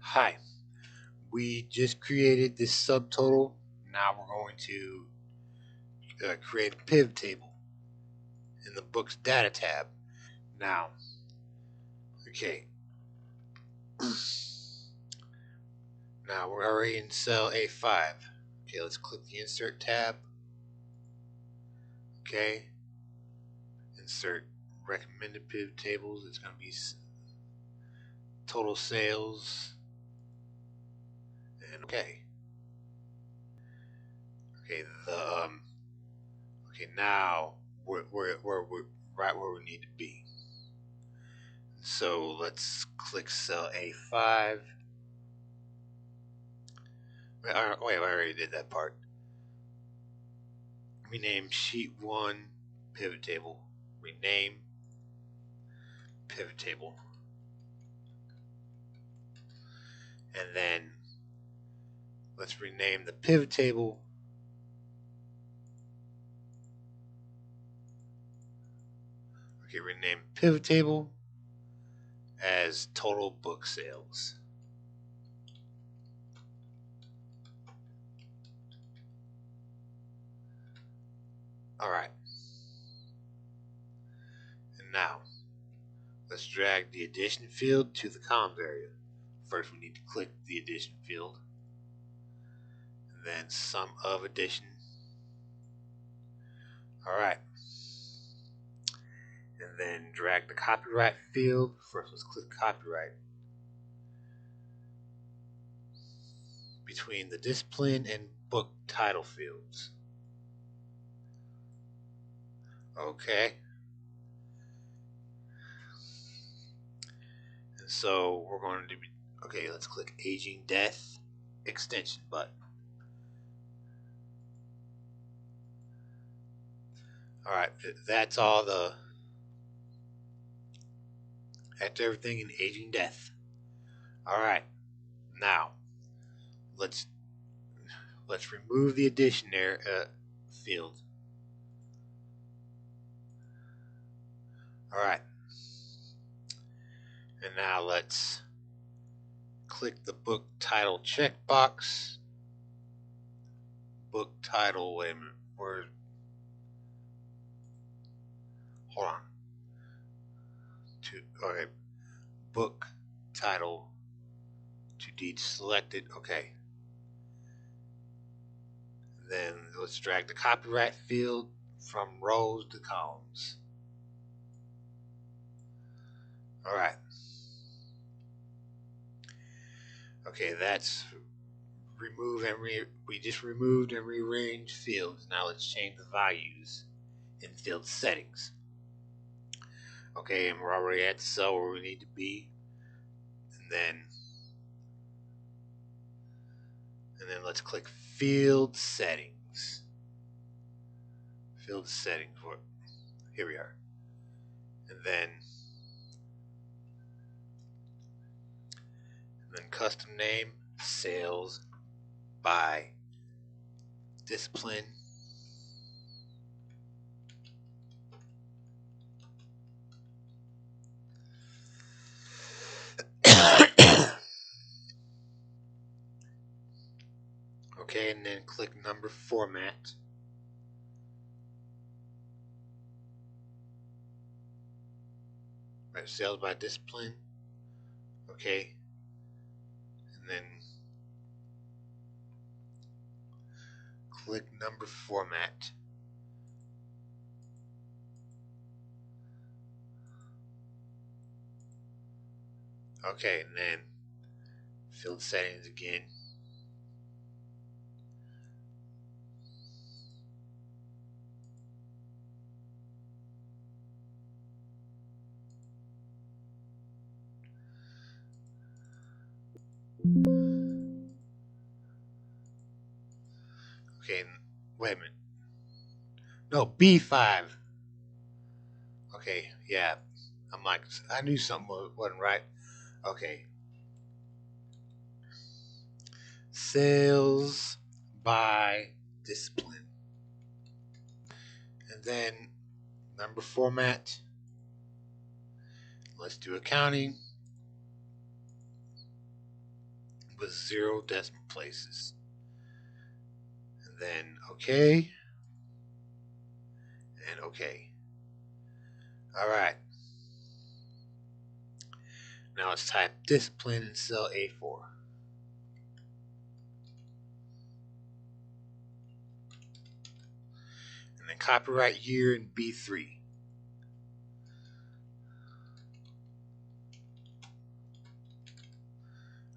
Hi, we just created this subtotal. Now we're going to create a pivot table in the book's data tab. Now, okay, now we're already in cell A5. Okay, let's click the insert tab. Okay, insert recommended pivot tables. It's going to be total sales. And okay. Okay, okay, now we're right where we need to be. So let's click cell A5. Wait, I already did that part. Rename sheet 1 pivot table. Rename pivot table. And then let's rename the pivot table. Okay, rename pivot table as total book sales. Alright. And now, let's drag the addition field to the columns area. First, we need to click the addition field. And then sum of addition. Alright. And then drag the copyright field. First, let's click copyright. Between the discipline and book title fields. Okay. And so we're going to be, okay, let's click Aging Death extension button. Alright, that's everything in Aging Death. Alright, now let's remove the addition field. Alright. And now let's click the book title checkbox. Book title, wait a minute, hold on. Okay, book title to be selected, okay. Then let's drag the copyright field from rows to columns. Alright. Okay, that's we just removed and rearranged fields. Now let's change the values in field settings. Okay, and we're already at the cell where we need to be. And then let's click field settings. Field settings. Here we are. And then custom name, sales by discipline. Okay, and then click number format. Right, sales by discipline. Okay. And then click number format. Okay, and then field settings again. Okay, wait a minute. No, B5. Okay, yeah. I'm like, I knew something wasn't right. Okay. Sales by discipline. And then number format. Let's do accounting. with 0 decimal places. And then OK. And OK. Alright. Now let's type discipline in cell A4. And then copyright year in B3.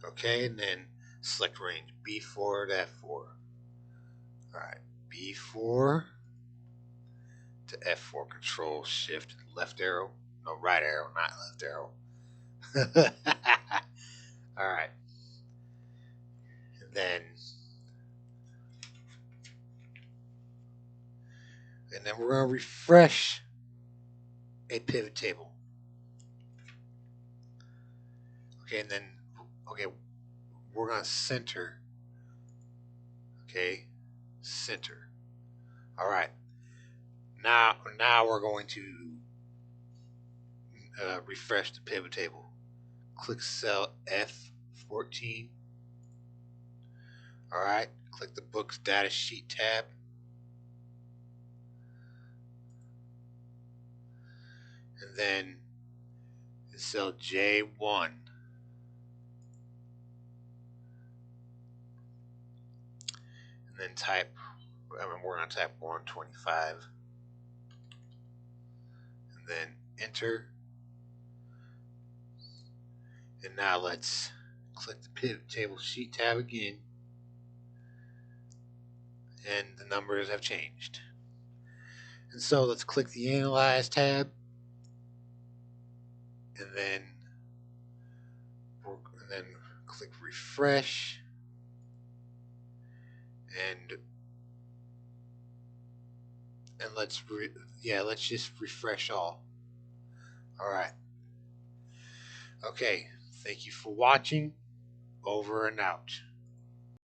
Okay, and then select range B4 to F4. Alright, B4 to F4. Control Shift left arrow. No, right arrow, not left arrow. Alright. And then we're going to refresh a pivot table. Okay, and then we're going to center. Okay, center. All right. Now we're going to refresh the pivot table. Click cell F14. All right. Click the Books Data Sheet tab. And then in cell J1. And then we're going to type 125. And then enter. And now let's click the pivot table sheet tab again. And the numbers have changed. And so let's click the Analyze tab. And then click Refresh. And let's just refresh all. All right. Okay. Thank you for watching. Over and out.